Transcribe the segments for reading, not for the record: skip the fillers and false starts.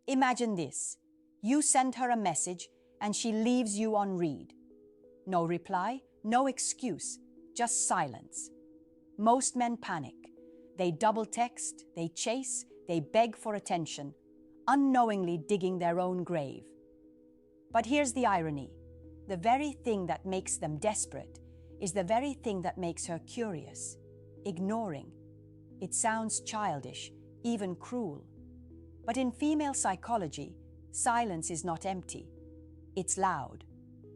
Imagine this. You send her a message and she leaves you on read. No reply, no excuse, just silence. Most men panic. They double text, they chase, they beg for attention, unknowingly digging their own grave. But here's the irony. The very thing that makes them desperate is the very thing that makes her curious, ignoring. It sounds childish, even cruel. But in female psychology, silence is not empty. It's loud.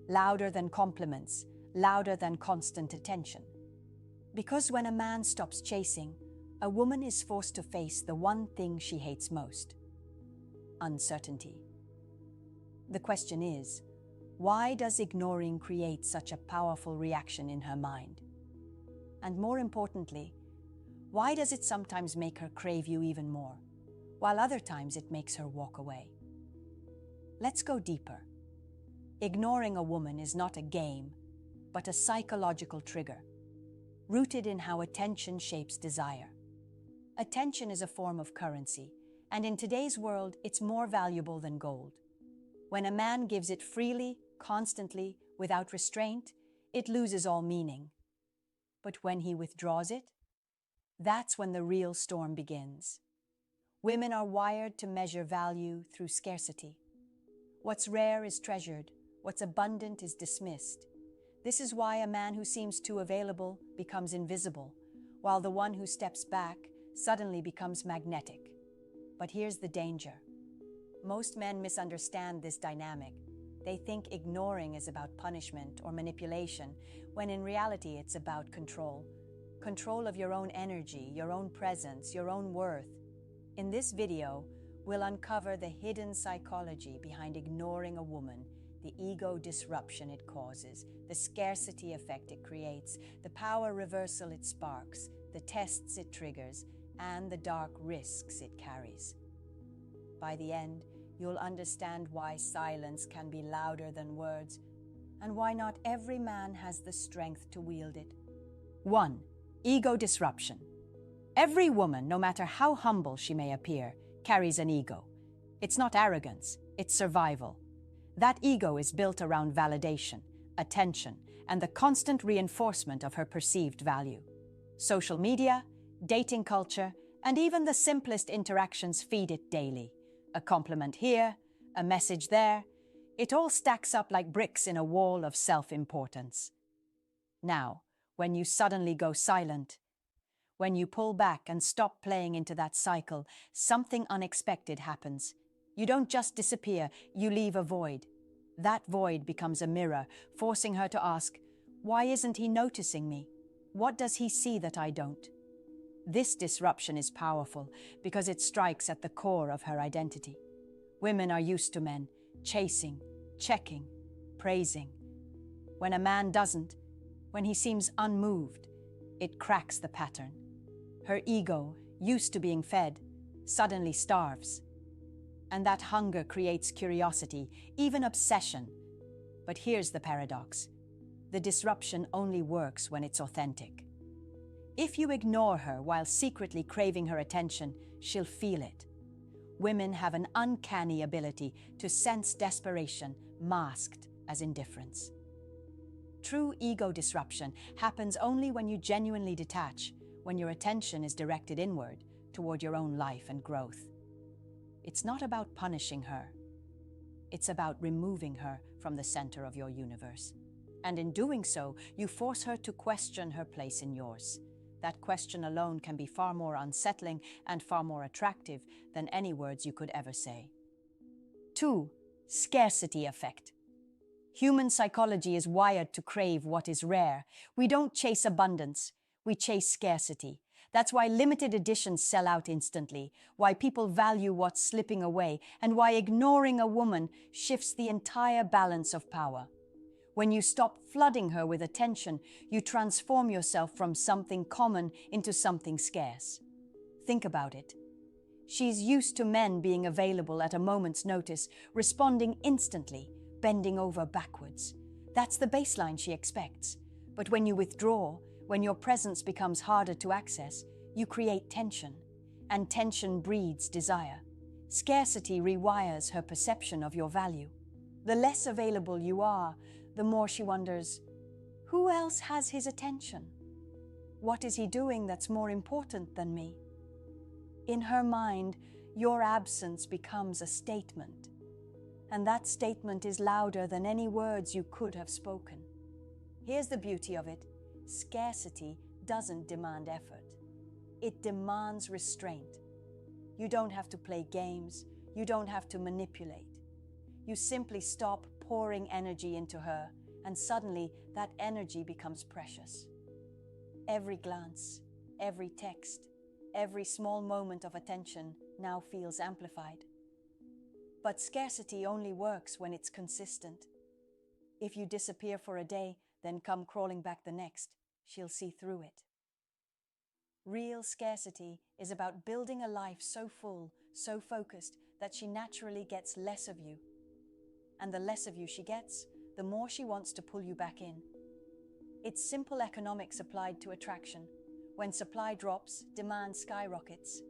Louder than compliments, louder than constant attention. Because when a man stops chasing, a woman is forced to face the one thing she hates most: uncertainty. The question is, why does ignoring create such a powerful reaction in her mind? And more importantly, why does it sometimes make her crave you even more, while other times it makes her walk away? Let's go deeper. Ignoring a woman is not a game, but a psychological trigger, rooted in how attention shapes desire. Attention is a form of currency, and in today's world, it's more valuable than gold. When a man gives it freely, constantly, without restraint, it loses all meaning. But when he withdraws it, that's when the real storm begins. Women are wired to measure value through scarcity. What's rare is treasured, what's abundant is dismissed. This is why a man who seems too available becomes invisible, while the one who steps back suddenly becomes magnetic. But here's the danger. Most men misunderstand this dynamic. They think ignoring is about punishment or manipulation, when in reality it's about control. Control of your own energy, your own presence, your own worth. In this video, we'll uncover the hidden psychology behind ignoring a woman, the ego disruption it causes, the scarcity effect it creates, the power reversal it sparks, the tests it triggers, and the dark risks it carries. By the end, you'll understand why silence can be louder than words, and why not every man has the strength to wield it. 1. Ego disruption. Every woman, no matter how humble she may appear, carries an ego. It's not arrogance, it's survival. That ego is built around validation, attention, and the constant reinforcement of her perceived value. Social media, dating culture, and even the simplest interactions feed it daily. A compliment here, a message there. It all stacks up like bricks in a wall of self-importance. Now, when you suddenly go silent, when you pull back and stop playing into that cycle, something unexpected happens. You don't just disappear, you leave a void. That void becomes a mirror, forcing her to ask, why isn't he noticing me? What does he see that I don't? This disruption is powerful because it strikes at the core of her identity. Women are used to men chasing, checking, praising. When a man doesn't, when he seems unmoved, it cracks the pattern. Her ego, used to being fed, suddenly starves. And that hunger creates curiosity, even obsession. But here's the paradox. The disruption only works when it's authentic. If you ignore her while secretly craving her attention, she'll feel it. Women have an uncanny ability to sense desperation masked as indifference. True ego disruption happens only when you genuinely detach, when your attention is directed inward, toward your own life and growth. It's not about punishing her. It's about removing her from the center of your universe. And in doing so, you force her to question her place in yours. That question alone can be far more unsettling and far more attractive than any words you could ever say. 2. Scarcity effect. Human psychology is wired to crave what is rare. We don't chase abundance, we chase scarcity. That's why limited editions sell out instantly, why people value what's slipping away, and why ignoring a woman shifts the entire balance of power. When you stop flooding her with attention, you transform yourself from something common into something scarce. Think about it. She's used to men being available at a moment's notice, responding instantly, bending over backwards. That's the baseline she expects. But when you withdraw, when your presence becomes harder to access, you create tension. And tension breeds desire. Scarcity rewires her perception of your value. The less available you are, the more she wonders, who else has his attention? What is he doing that's more important than me? In her mind, your absence becomes a statement, and that statement is louder than any words you could have spoken. Here's the beauty of it. Scarcity doesn't demand effort. It demands restraint. You don't have to play games. You don't have to manipulate. You simply stop pouring energy into her, and suddenly that energy becomes precious. Every glance, every text, every small moment of attention now feels amplified. But scarcity only works when it's consistent. If you disappear for a day, then come crawling back the next, she'll see through it. Real scarcity is about building a life so full, so focused, that she naturally gets less of you. And the less of you she gets, the more she wants to pull you back in. It's simple economics applied to attraction. When supply drops, demand skyrockets.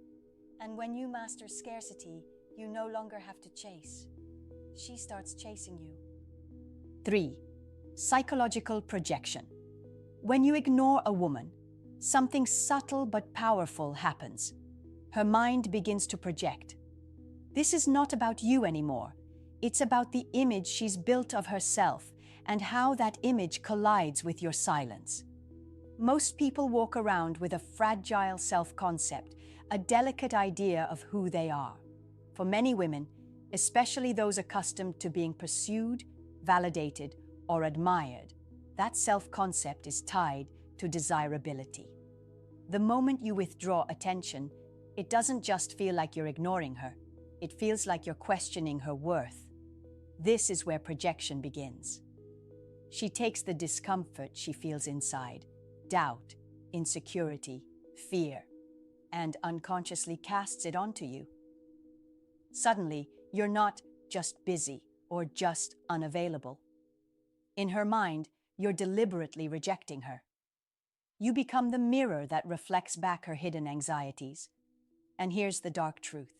And when you master scarcity, you no longer have to chase. She starts chasing you. 3. Psychological projection. When you ignore a woman, something subtle but powerful happens. Her mind begins to project. This is not about you anymore. It's about the image she's built of herself and how that image collides with your silence. Most people walk around with a fragile self-concept, a delicate idea of who they are. For many women, especially those accustomed to being pursued, validated, or admired, that self-concept is tied to desirability. The moment you withdraw attention, it doesn't just feel like you're ignoring her. It feels like you're questioning her worth. This is where projection begins. She takes the discomfort she feels inside, doubt, insecurity, fear, and unconsciously casts it onto you. Suddenly, you're not just busy or just unavailable. In her mind, you're deliberately rejecting her. You become the mirror that reflects back her hidden anxieties. And here's the dark truth.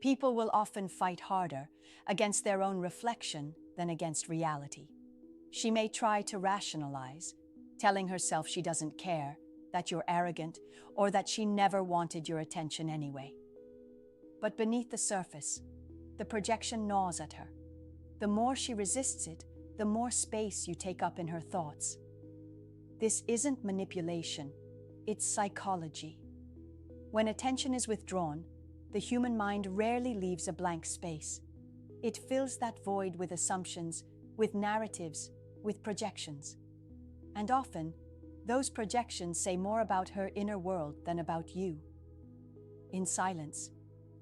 People will often fight harder against their own reflection than against reality. She may try to rationalize, telling herself she doesn't care, that you're arrogant, or that she never wanted your attention anyway. But beneath the surface, the projection gnaws at her. The more she resists it, the more space you take up in her thoughts. This isn't manipulation, it's psychology. When attention is withdrawn, the human mind rarely leaves a blank space. It fills that void with assumptions, with narratives, with projections. And often, those projections say more about her inner world than about you. In silence,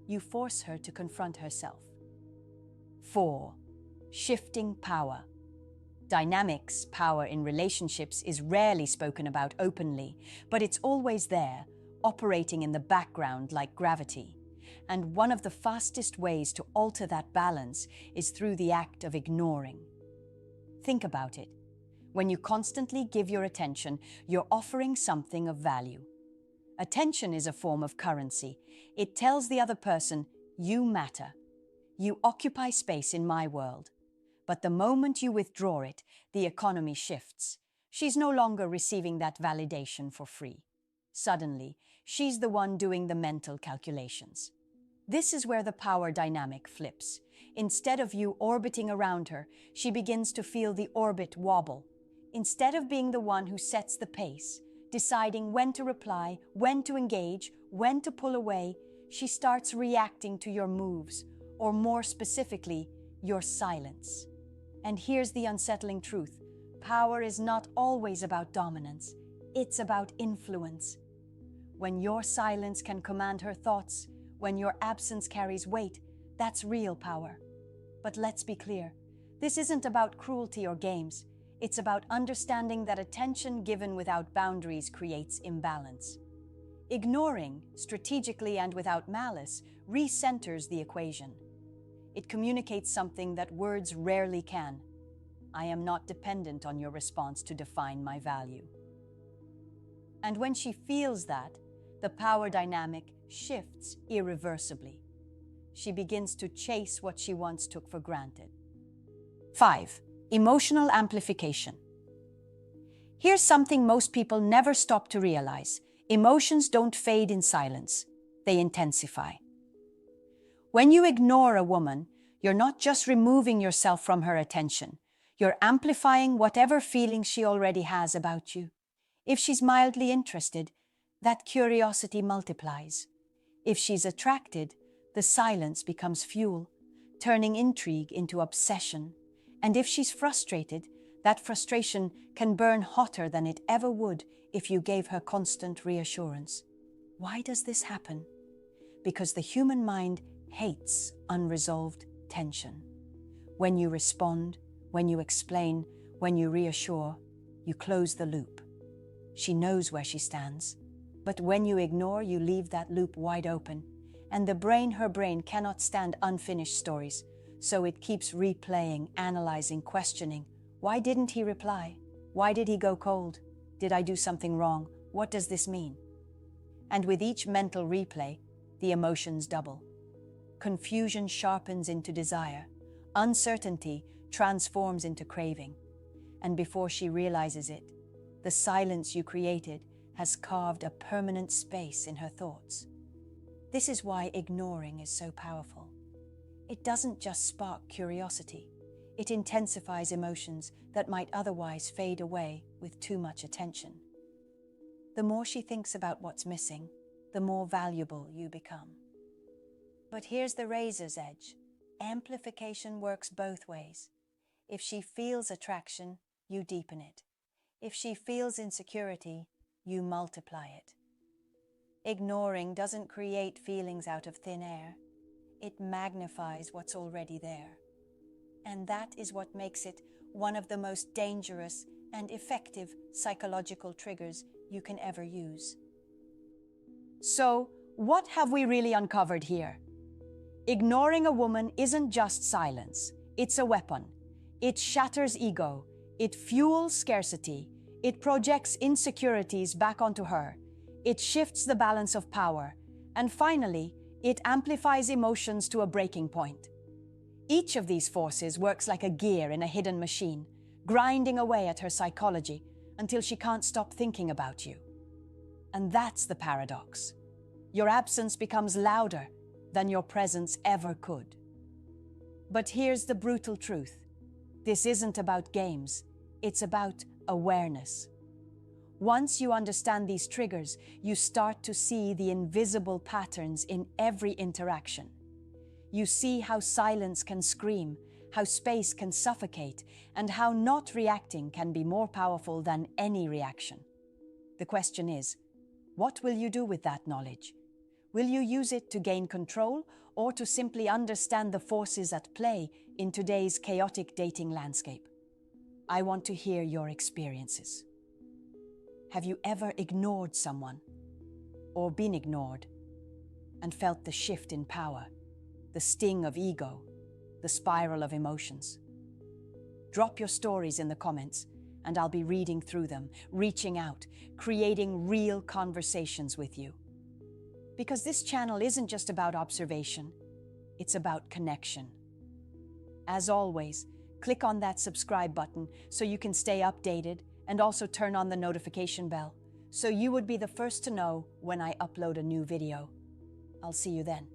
you force her to confront herself. 4. Shifting power. Dynamics, power in relationships, is rarely spoken about openly, but it's always there, operating in the background like gravity. And one of the fastest ways to alter that balance is through the act of ignoring. Think about it. When you constantly give your attention, you're offering something of value. Attention is a form of currency. It tells the other person, you matter. You occupy space in my world. But the moment you withdraw it, the economy shifts. She's no longer receiving that validation for free. Suddenly, she's the one doing the mental calculations. This is where the power dynamic flips. Instead of you orbiting around her, she begins to feel the orbit wobble. Instead of being the one who sets the pace, deciding when to reply, when to engage, when to pull away, she starts reacting to your moves, or more specifically, your silence. And here's the unsettling truth. Power is not always about dominance. It's about influence. When your silence can command her thoughts, when your absence carries weight, that's real power. But let's be clear, this isn't about cruelty or games. It's about understanding that attention given without boundaries creates imbalance. Ignoring, strategically and without malice, recenters the equation. It communicates something that words rarely can. I am not dependent on your response to define my value. And when she feels that, the power dynamic shifts irreversibly. she begins to chase what she once took for granted. 5. Emotional amplification. Here's something most people never stop to realize. Emotions don't fade in silence, they intensify. When you ignore a woman, you're not just removing yourself from her attention, you're amplifying whatever feelings she already has about you. If she's mildly interested, that curiosity multiplies. If she's attracted, the silence becomes fuel, turning intrigue into obsession. And if she's frustrated, that frustration can burn hotter than it ever would if you gave her constant reassurance. Why does this happen? Because the human mind hates unresolved tension. When you respond, when you explain, when you reassure, you close the loop. She knows where she stands. But when you ignore, you leave that loop wide open. And her brain cannot stand unfinished stories. So it keeps replaying, analyzing, questioning. Why didn't he reply? Why did he go cold? Did I do something wrong? What does this mean? And with each mental replay, the emotions double. Confusion sharpens into desire. Uncertainty transforms into craving. And before she realizes it, the silence you created has carved a permanent space in her thoughts. This is why ignoring is so powerful. It doesn't just spark curiosity. It intensifies emotions that might otherwise fade away with too much attention. The more she thinks about what's missing, the more valuable you become. But here's the razor's edge. Amplification works both ways. If she feels attraction, you deepen it. If she feels insecurity, you multiply it. Ignoring doesn't create feelings out of thin air. It magnifies what's already there. And that is what makes it one of the most dangerous and effective psychological triggers you can ever use. So, what have we really uncovered here? Ignoring a woman isn't just silence. It's a weapon. It shatters ego. It fuels scarcity. It projects insecurities back onto her. It shifts the balance of power. And finally, it amplifies emotions to a breaking point. Each of these forces works like a gear in a hidden machine, grinding away at her psychology until she can't stop thinking about you. And that's the paradox. Your absence becomes louder than your presence ever could. But here's the brutal truth. This isn't about games. It's about awareness. Once you understand these triggers, you start to see the invisible patterns in every interaction. You see how silence can scream, how space can suffocate, and how not reacting can be more powerful than any reaction. The question is, what will you do with that knowledge? Will you use it to gain control or to simply understand the forces at play in today's chaotic dating landscape? I want to hear your experiences. Have you ever ignored someone or been ignored and felt the shift in power, the sting of ego, the spiral of emotions? Drop your stories in the comments and I'll be reading through them, reaching out, creating real conversations with you. Because this channel isn't just about observation, it's about connection. As always, click on that subscribe button so you can stay updated, and also turn on the notification bell so you would be the first to know when I upload a new video. I'll see you then.